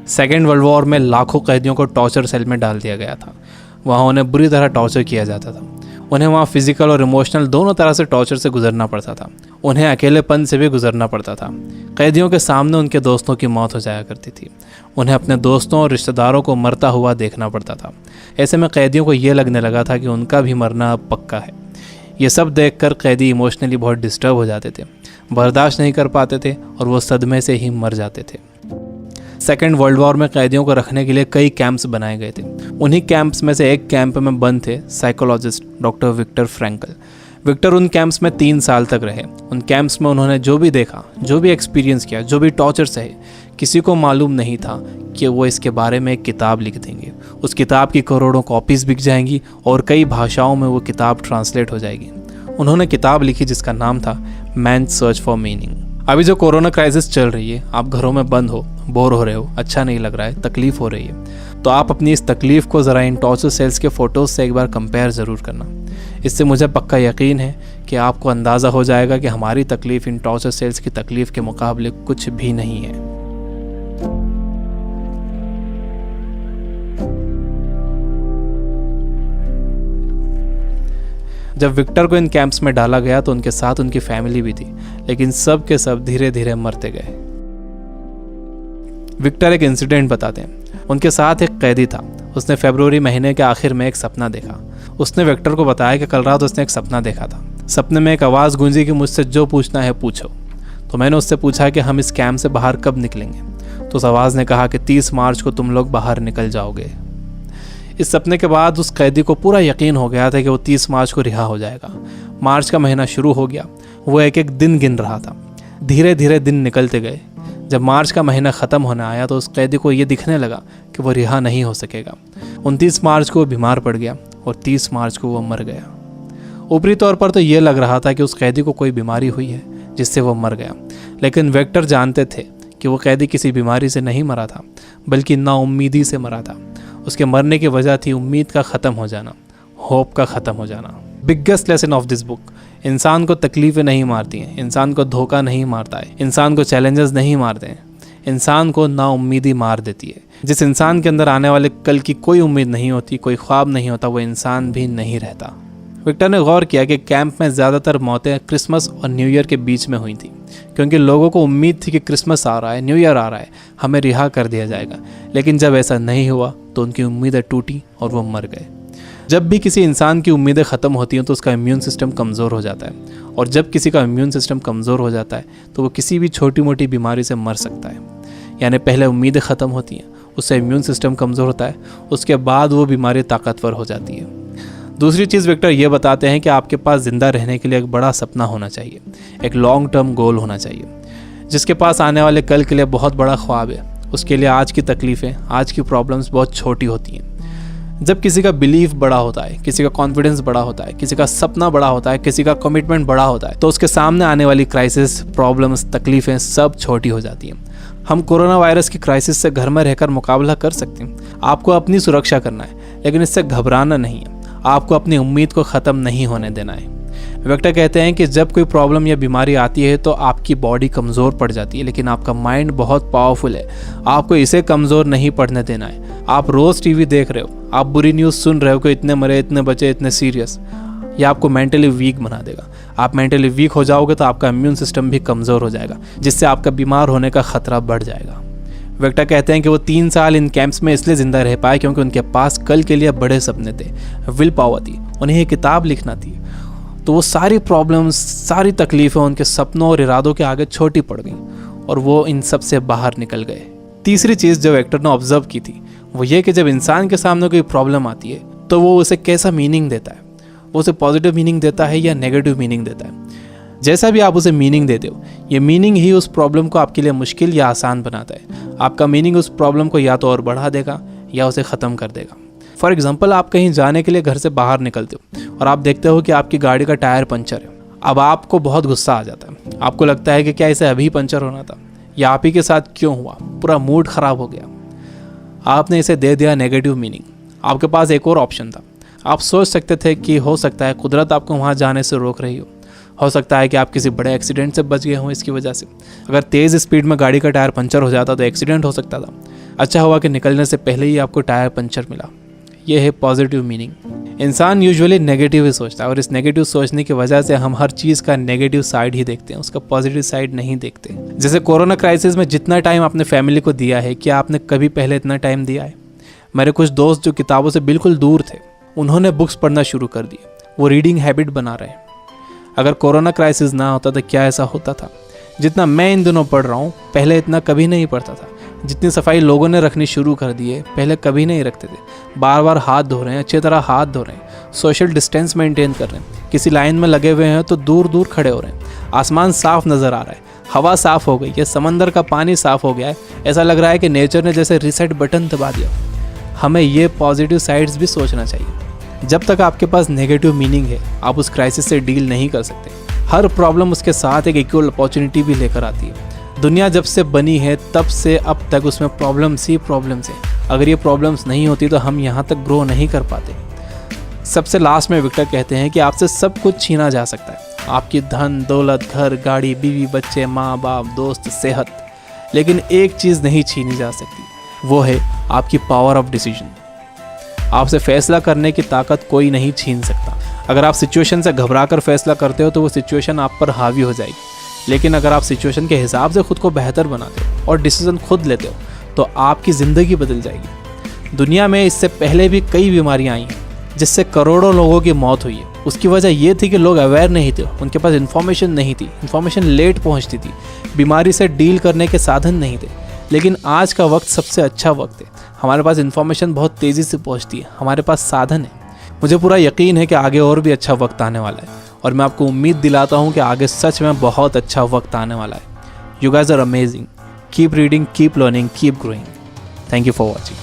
Second world war में लाखों कैदियों को टॉर्चर सेल में डाल दिया गया था। वहाँ उन्हें बुरी तरह टॉर्चर किया जाता था। उन्हें वहाँ फिजिकल और इमोशनल दोनों तरह से टॉर्चर से गुजरना पड़ता था। उन्हें अकेलेपन से भी गुजरना पड़ता था। कैदियों के सामने उनके दोस्तों की मौत हो जाया करती थी। उन्हें अपने दोस्तों और रिश्तेदारों को मरता हुआ देखना पड़ता था। ऐसे में कैदियों को ये लगने लगा था कि उनका भी मरना अब पक्का है। ये सब देखकर कैदी इमोशनली बहुत डिस्टर्ब हो जाते थे, बर्दाश्त नहीं कर पाते थे और वो सदमे से ही मर जाते थे। सेकेंड वर्ल्ड वॉर में कैदियों को रखने के लिए कई कैंप्स बनाए गए थे। उन्हीं कैंप्स में से एक कैंप में बंद थे psychologist doctor Victor Frankl. Victor उन कैंप्स में 3 साल तक रहे। उन कैंप्स में उन्होंने जो भी देखा, जो भी एक्सपीरियंस किया, जो भी टॉर्चर सहे, किसी को मालूम नहीं था कि वो इसके बारे में एक किताब लिख देंगे। उस किताब की करोड़ों कॉपीज़ बिक जाएंगी और कई भाषाओं में वो किताब ट्रांसलेट हो जाएगी। उन्होंने किताब लिखी जिसका नाम था मैन सर्च फॉर मीनिंग। अभी जो कोरोना क्राइसिस चल रही है, आप घरों में बंद हो, बोर हो रहे हो, अच्छा नहीं लग रहा है, तकलीफ़ हो रही है, तो आप अपनी इस तकलीफ़ को ज़रा इन टॉर्चर सेल्स के फ़ोटोज़ से एक बार कंपेयर ज़रूर करना। इससे मुझे पक्का यकीन है कि आपको अंदाज़ा हो जाएगा कि हमारी तकलीफ़ इन टॉर्चर सेल्स की तकलीफ़ के मुकाबले कुछ भी नहीं है। जब विक्टर को इन कैंप्स में डाला गया तो उनके साथ उनकी फैमिली भी थी, लेकिन सब के सब धीरे धीरे मरते गए। विक्टर एक इंसिडेंट बताते हैं। उनके साथ एक कैदी था। उसने फरवरी महीने के आखिर में एक सपना देखा। उसने विक्टर को बताया कि कल रात उसने एक सपना देखा था। सपने में एक आवाज़ गूंजी कि मुझसे जो पूछना है पूछो। तो मैंने उससे पूछा कि हम इस कैंप से बाहर कब निकलेंगे। तो उस आवाज़ ने कहा कि 30 मार्च को तुम लोग बाहर निकल जाओगे। इस सपने के बाद उस कैदी को पूरा यकीन हो गया था कि वो 30 मार्च को रिहा हो जाएगा। मार्च का महीना शुरू हो गया। वो एक एक दिन गिन रहा था। धीरे धीरे दिन निकलते गए। जब मार्च का महीना ख़त्म होने आया तो उस कैदी को ये दिखने लगा कि वो रिहा नहीं हो सकेगा। 29 मार्च को वो बीमार पड़ गया और 30 मार्च को वो मर गया। ऊपरी तौर पर तो ये लग रहा था कि उस कैदी को कोई बीमारी हुई है जिससे वो मर गया, लेकिन विक्टर जानते थे कि वो कैदी किसी बीमारी से नहीं मरा था, बल्कि नाउम्मीदी से मरा था। उसके मरने की वजह थी उम्मीद का ख़त्म हो जाना, होप का ख़त्म हो जाना। Biggest lesson of this book, इंसान को तकलीफ़ें नहीं मारती हैं, इंसान को धोखा नहीं मारता है, इंसान को चैलेंजेस नहीं मारते हैं, इंसान को नाउम्मीदी मार देती है। जिस इंसान के अंदर आने वाले कल की कोई उम्मीद नहीं होती, कोई ख्वाब नहीं होता, वो इंसान भी नहीं रहता। विक्टर ने गौर किया कि कैंप में ज़्यादातर मौतें क्रिसमस और न्यू ईयर के बीच में हुई थी, क्योंकि लोगों को उम्मीद थी कि क्रिसमस आ रहा है, न्यू ईयर आ रहा है, हमें रिहा कर दिया जाएगा। लेकिन जब ऐसा नहीं हुआ तो उनकी उम्मीदें टूटी और वो मर गए। जब भी किसी इंसान की उम्मीदें ख़त्म होती हैं तो उसका इम्यून सिस्टम कमज़ोर हो जाता है, और जब किसी का इम्यून सिस्टम कमज़ोर हो जाता है तो वो किसी भी छोटी मोटी बीमारी से मर सकता है। यानी पहले उम्मीदें ख़त्म होती हैं, उससे इम्यून सिस्टम कमज़ोर होता है, उसके बाद वो बीमारी ताकतवर हो जाती है। दूसरी चीज़ विक्टर ये बताते हैं कि आपके पास ज़िंदा रहने के लिए एक बड़ा सपना होना चाहिए, एक लॉन्ग टर्म गोल होना चाहिए। जिसके पास आने वाले कल के लिए बहुत बड़ा ख्वाब है, उसके लिए आज की तकलीफ़ें, आज की प्रॉब्लम्स बहुत छोटी होती हैं। जब किसी का बिलीफ बड़ा होता है, किसी का कॉन्फिडेंस बड़ा होता है, किसी का सपना बड़ा होता है, किसी का कमिटमेंट बड़ा होता है, तो उसके सामने आने वाली क्राइसिस, प्रॉब्लम्स, तकलीफ़ें सब छोटी हो जाती हैं। हम कोरोना वायरस की क्राइसिस से घर में रहकर मुकाबला कर सकते हैं। आपको अपनी सुरक्षा करना है, लेकिन इससे घबराना नहीं है। आपको अपनी उम्मीद को ख़त्म नहीं होने देना है। विक्टर कहते हैं कि जब कोई प्रॉब्लम या बीमारी आती है तो आपकी बॉडी कमज़ोर पड़ जाती है, लेकिन आपका माइंड बहुत पावरफुल है। आपको इसे कमज़ोर नहीं पड़ने देना है। आप रोज़ टीवी देख रहे हो, आप बुरी न्यूज़ सुन रहे हो कि इतने मरे, इतने बचे, इतने सीरियस, यह आपको मेंटली वीक बना देगा। आप मेंटली वीक हो जाओगे तो आपका इम्यून सिस्टम भी कमज़ोर हो जाएगा, जिससे आपका बीमार होने का ख़तरा बढ़ जाएगा। विक्टर कहते हैं कि वो 3 साल इन कैंप्स में इसलिए ज़िंदा रह पाए क्योंकि उनके पास कल के लिए बड़े सपने थे, विल पावर थी, उन्हें एक किताब लिखना थी। तो वो सारी प्रॉब्लम्स, सारी तकलीफ़ें उनके सपनों और इरादों के आगे छोटी पड़ गईं और वो इन सब से बाहर निकल गए। तीसरी चीज़ जो विक्टर ने ऑब्जर्व की थी वो ये कि जब इंसान के सामने कोई प्रॉब्लम आती है तो वो उसे कैसा मीनिंग देता है। वो उसे पॉजिटिव मीनिंग देता है या नेगेटिव मीनिंग देता है। जैसा भी आप उसे मीनिंग देते हो, ये मीनिंग ही उस प्रॉब्लम को आपके लिए मुश्किल या आसान बनाता है। आपका मीनिंग उस प्रॉब्लम को या तो और बढ़ा देगा या उसे ख़त्म कर देगा। फॉर एग्जाम्पल, आप कहीं जाने के लिए घर से बाहर निकलते हो और आप देखते हो कि आपकी गाड़ी का टायर पंचर है। अब आपको बहुत गुस्सा आ जाता है। आपको लगता है कि क्या इसे अभी पंचर होना था, या आप ही के साथ क्यों हुआ, पूरा मूड ख़राब हो गया। आपने इसे दे दिया नेगेटिव मीनिंग। आपके पास एक और ऑप्शन था। आप सोच सकते थे कि हो सकता है कुदरत आपको वहाँ जाने से रोक रही हो सकता है कि आप किसी बड़े एक्सीडेंट से बच गए हों इसकी वजह से। अगर तेज़ स्पीड में गाड़ी का टायर पंचर हो जाता तो एक्सीडेंट हो सकता था। अच्छा हुआ कि निकलने से पहले ही आपको टायर पंचर मिला। ये है पॉजिटिव मीनिंग। इंसान यूजुअली नेगेटिव ही सोचता है और इस नेगेटिव सोचने की वजह से हम हर चीज़ का नेगेटिव साइड ही देखते हैं, उसका पॉजिटिव साइड नहीं देखते। जैसे कोरोना क्राइसिस में जितना टाइम आपने फैमिली को दिया है, क्या आपने कभी पहले इतना टाइम दिया है? मेरे कुछ दोस्त जो किताबों से बिल्कुल दूर थे, उन्होंने बुक्स पढ़ना शुरू कर दिए, वो रीडिंग हैबिट बना रहे हैं। अगर कोरोना क्राइसिस ना होता तो क्या ऐसा होता था? जितना मैं इन दिनों पढ़ रहा हूँ, पहले इतना कभी नहीं पढ़ता था। जितनी सफाई लोगों ने रखनी शुरू कर दी है, पहले कभी नहीं रखते थे। बार बार हाथ धो रहे हैं, अच्छी तरह हाथ धो रहे हैं, सोशल डिस्टेंस मेंटेन कर रहे हैं। किसी लाइन में लगे हुए हैं तो दूर दूर खड़े हो रहे हैं। आसमान साफ नज़र आ रहा है, हवा साफ हो गई है, समंदर का पानी साफ हो गया है। ऐसा लग रहा है कि नेचर ने जैसे रीसेट बटन दबा दिया। हमें ये पॉजिटिव साइड्स भी सोचना चाहिए। जब तक आपके पास नेगेटिव मीनिंग है, आप उस क्राइसिस से डील नहीं कर सकते। हर प्रॉब्लम उसके साथ एक इक्वल अपॉर्चुनिटी भी लेकर आती है। दुनिया जब से बनी है तब से अब तक उसमें प्रॉब्लम्स ही प्रॉब्लम्स है। अगर ये प्रॉब्लम्स नहीं होती तो हम यहाँ तक ग्रो नहीं कर पाते। सबसे लास्ट में विक्टर कहते हैं कि आपसे सब कुछ छीना जा सकता है, आपकी धन दौलत, घर, गाड़ी, बीवी, बच्चे, माँ बाप, दोस्त, सेहत, लेकिन एक चीज़ नहीं छीनी जा सकती, वो है आपकी पावर ऑफ डिसीजन। आपसे फैसला करने की ताकत कोई नहीं छीन सकता। अगर आप सिचुएशन से घबराकर फैसला करते हो तो वो सिचुएशन आप पर हावी हो जाएगी, लेकिन अगर आप सिचुएशन के हिसाब से खुद को बेहतर बनाते हो और डिसीजन खुद लेते हो तो आपकी ज़िंदगी बदल जाएगी। दुनिया में इससे पहले भी कई बीमारियां आई हैं जिससे करोड़ों लोगों की मौत हुई है। उसकी वजह ये थी कि लोग अवेयर नहीं थे, उनके पास इन्फॉर्मेशन नहीं थी, इन्फॉर्मेशन लेट पहुंचती थी, बीमारी से डील करने के साधन नहीं थे। लेकिन आज का वक्त सबसे अच्छा वक्त है। हमारे पास इन्फॉर्मेशन बहुत तेज़ी से पहुंचती है, हमारे पास साधन है। मुझे पूरा यकीन है कि आगे और भी अच्छा वक्त आने वाला है और मैं आपको उम्मीद दिलाता हूँ कि आगे सच में बहुत अच्छा वक्त आने वाला है। You guys are amazing. Keep reading, keep learning, keep growing. Thank you for watching.